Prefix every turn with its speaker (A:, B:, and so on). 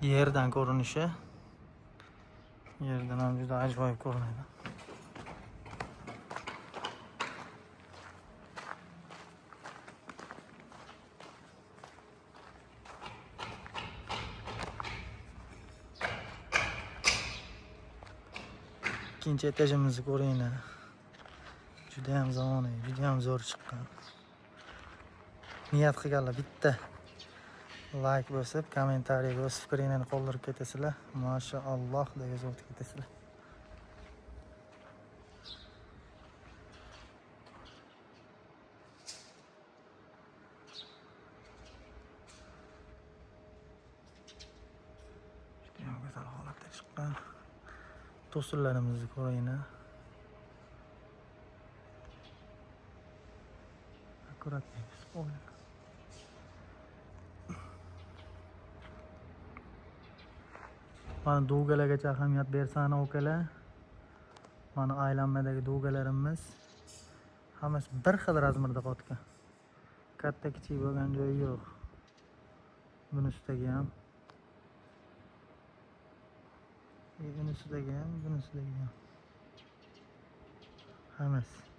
A: Yerdan ko'rinishi. Yerdan ham juda ajoyib ko'rinadi. İkinci etajimizni ko'ringlar. Juda ham zamonaviy, juda ham zo'r chiqqan. Niyat qilganlar bitta like bosib, kommentariyaga o'z fikringizni qoldirib ketasizlar. Mashaalloh deb yozib o'tib ketasizlar. Juda ham go'zal holatda chiqqan. To'sinlarimizni ko'ringlar. Akkurat spoiler. Mana do'galargacha ahamiyat bersani okalar. Mana aylanmadagi do'galarimiz hammasi bir xil razmerda qotgan. Katta kichik bo'lgan joyi yo'q. Bunisidagi ham, bunisidagi ham, bunisidagi ham. Hammasi